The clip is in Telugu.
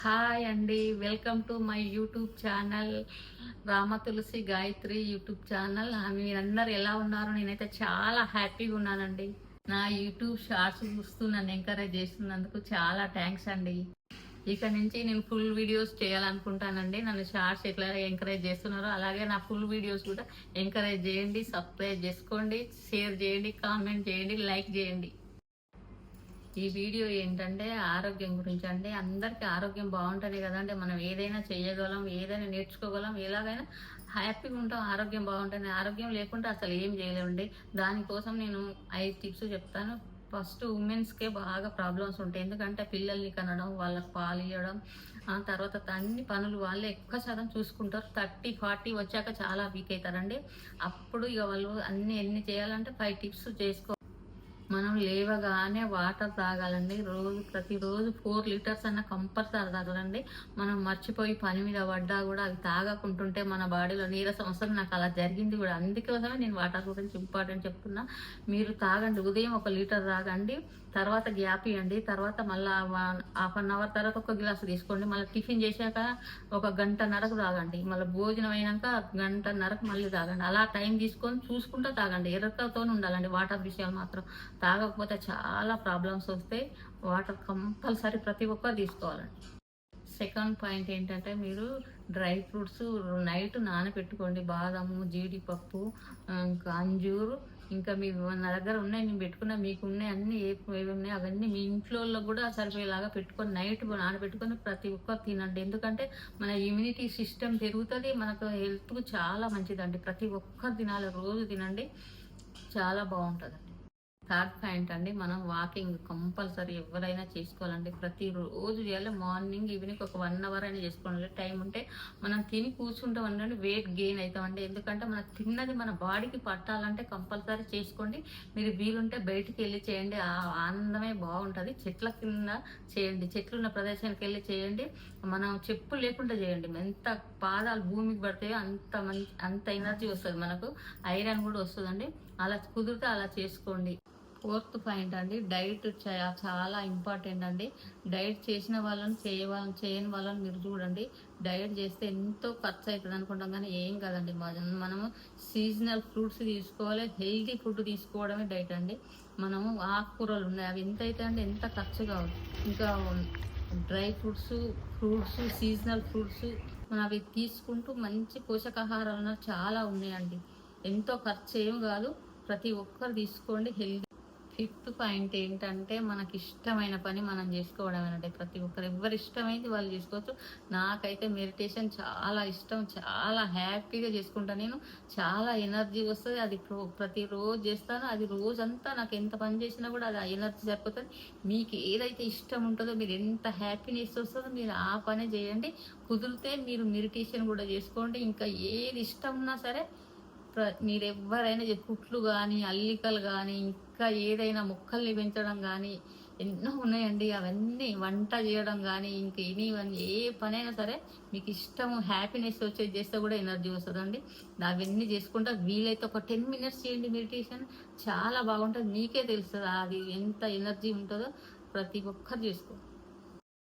హాయ్ అండి, welcome to my YouTube channel Rama Tulasi Gayatri YouTube channel. మీరందరూ ఎలా ఉన్నారు? నేనైతే చాలా హ్యాపీగా ఉన్నానండి. నా యూట్యూబ్ షార్ట్స్ చూస్తూ నన్ను ఎంకరేజ్ చేస్తున్నందుకు చాలా థ్యాంక్స్ అండి. ఇక నుంచి నేను ఫుల్ వీడియోస్ చేయాలనుకుంటానండి. నన్ను షార్ట్స్ ఎట్లా ఎంకరేజ్ చేస్తున్నారో అలాగే నా ఫుల్ వీడియోస్ కూడా ఎంకరేజ్ చేయండి, సబ్స్క్రైబ్ చేసుకోండి, షేర్ చేయండి, కామెంట్ చేయండి, లైక్ చేయండి. ఈ వీడియో ఏంటంటే ఆరోగ్యం గురించి అండి. అందరికీ ఆరోగ్యం బాగుంటుంది కదండి. మనం ఏదైనా చేయగలం, ఏదైనా నేర్చుకోగలం, ఎలాగైనా హ్యాపీగా ఉంటాం. ఆరోగ్యం బాగుంటుంది. ఆరోగ్యం లేకుంటే అసలు ఏం చేయలేమండి. దానికోసం నేను 5 టిప్స్ చెప్తాను. ఫస్ట్ ఉమెన్స్కే బాగా ప్రాబ్లమ్స్ ఉంటాయి. ఎందుకంటే పిల్లల్ని కనడం, వాళ్ళకి పాలు ఇవ్వడం, తర్వాత అన్ని పనులు వాళ్ళే ఎక్కువ శాతం చూసుకుంటారు. 30-40 వచ్చాక చాలా వీక్ అవుతారండి. అప్పుడు ఇక వాళ్ళు ఎన్ని చేయాలంటే 5 టిప్స్ చేసుకో. మనం లేవగానే వాటర్ తాగాలండి. ప్రతిరోజు 4 లీటర్స్ అన్న కంపల్సరీ తాగాలండి. మనం మర్చిపోయి పని మీద పడ్డా కూడా అవి తాగకుంటుంటే మన బాడీలో నీరసం వస్తుంది. నాకు అలా జరిగింది కూడా. అందుకోసమే నేను వాటర్ గురించి ఇంపార్టెంట్ చెప్తున్నా. మీరు తాగండి. ఉదయం 1 లీటర్ తాగండి, తర్వాత గ్యాప్ ఇవ్వండి, తర్వాత మళ్ళీ హాఫ్ అన్ అవర్ తర్వాత 1 గ్లాసు తీసుకోండి. మళ్ళీ టిఫిన్ చేశాక 1 గంటన్నరకు తాగండి. మళ్ళీ భోజనం అయినాక 1 గంటన్నరకు మళ్ళీ తాగండి. అలా టైం తీసుకొని చూసుకుంటూ తాగండి. ఎర్రకతో ఉండాలండి వాటర్ విషయాలు మాత్రం. తాగకపోతే చాలా ప్రాబ్లమ్స్ వస్తాయి. వాటర్ కంపల్సరీ ప్రతి ఒక్కరు తీసుకోవాలండి. సెకండ్ పాయింట్ ఏంటంటే, మీరు డ్రై ఫ్రూట్స్ నైట్ నానబెట్టుకోండి. బాదము, జీడిపప్పు, ఇంకా అంజూరు, ఇంకా నా దగ్గర ఉన్నాయి, నేను పెట్టుకున్నా, మీకు ఉన్నాయి, అన్నీ ఏవి ఉన్నాయి అవన్నీ మీ ఇంట్లో కూడా సరిపోయేలాగా పెట్టుకొని నైట్ నానబెట్టుకొని ప్రతి ఒక్కరు తినండి. ఎందుకంటే మన ఇమ్యూనిటీ సిస్టమ్ పెరుగుతుంది, మనకు హెల్త్కు చాలా మంచిదండి. ప్రతి ఒక్కరు తినాలి, రోజు తినండి, చాలా బాగుంటుందండి. థర్డ్ పాయింట్ అండి, మనం వాకింగ్ కంపల్సరీ ఎవరైనా చేసుకోవాలండి. ప్రతిరోజు చేయాలి. మార్నింగ్ ఈవినింగ్ 1 అవర్ అయినా చేసుకోవాలి. టైం ఉంటే మనం తిని కూర్చుంటాం అంటే వెయిట్ గెయిన్ అవుతామండి. ఎందుకంటే మనం తిన్నది మన బాడీకి పట్టాలంటే కంపల్సరీ చేసుకోండి. మీరు వీలుంటే బయటికి వెళ్ళి చేయండి, ఆ ఆనందమే బాగుంటుంది. చెట్ల కింద చేయండి, చెట్లున్న ప్రదేశానికి వెళ్ళి చేయండి. మనం చెప్పులు లేకుండా చేయండి. ఎంత పాదాలు భూమికి పడితే అంత ఎనర్జీ వస్తుంది, మనకు ఐరన్ కూడా వస్తుందండి. అలా కుదిరితే అలా చేసుకోండి. ఫోర్త్ పాయింట్ అండి, డైట్ చాలా ఇంపార్టెంట్ అండి. డైట్ చేసిన వాళ్ళని చేయని వాళ్ళని మీరు చూడండి. డైట్ చేస్తే ఎంతో ఖర్చు అవుతుంది అనుకుంటాం, కానీ ఏం కాదండి. మనము సీజనల్ ఫ్రూట్స్ తీసుకోవాలి, హెల్తీ ఫుడ్ తీసుకోవడమే డైట్ అండి. మనము ఆకుకూరలు ఉన్నాయి, అవి ఎంత అవుతాయి అంటే ఎంత ఖర్చు కావాలి. ఇంకా డ్రై ఫ్రూట్స్, సీజనల్ ఫ్రూట్స్ మనం అవి తీసుకుంటూ మంచి పోషకాహారాలు చాలా ఉన్నాయండి. ఎంతో ఖర్చు ఏం కాదు, ప్రతి ఒక్కరు తీసుకోండి. హెల్తీ. ఫిఫ్త్ పాయింట్ ఏంటంటే, మనకి ఇష్టమైన పని మనం చేసుకోవడమేనండి. ప్రతి ఒక్కరు ఎవరు ఇష్టమైంది వాళ్ళు చేసుకోవచ్చు. నాకైతే మెడిటేషన్ చాలా ఇష్టం, చాలా హ్యాపీగా చేసుకుంటాను నేను. చాలా ఎనర్జీ వస్తుంది. అది ప్రతిరోజు చేస్తాను. అది రోజంతా నాకు ఎంత పని చేసినా కూడా అది ఆ ఎనర్జీ సరిపోతుంది. మీకు ఏదైతే ఇష్టం ఉంటుందో, మీరు ఎంత హ్యాపీనెస్ వస్తుందో మీరు ఆ పనే చేయండి. కుదిరితే మీరు మెడిటేషన్ కూడా చేసుకోండి. ఇంకా ఏది ఇష్టం ఉన్నా సరే మీరు ఎవరైనా కుట్లు కానీ, అల్లికలు కానీ, ఇంకా ఏదైనా మొక్కల్ని పెంచడం కానీ ఎన్నో ఉన్నాయండి. అవన్నీ వంట చేయడం కానీ, ఇంకా ఇవన్నీ ఏ పనైనా సరే మీకు ఇష్టం హ్యాపీనెస్ వచ్చేది చేస్తే కూడా ఎనర్జీ వస్తుందండి. అవన్నీ చేసుకుంటా వీలైతే 10 మినిట్స్ చేయండి మెడిటేషన్. చాలా బాగుంటుంది, మీకే తెలుస్తుంది అది ఎంత ఎనర్జీ ఉంటుందో. ప్రతి ఒక్కరు చేసుకోండి.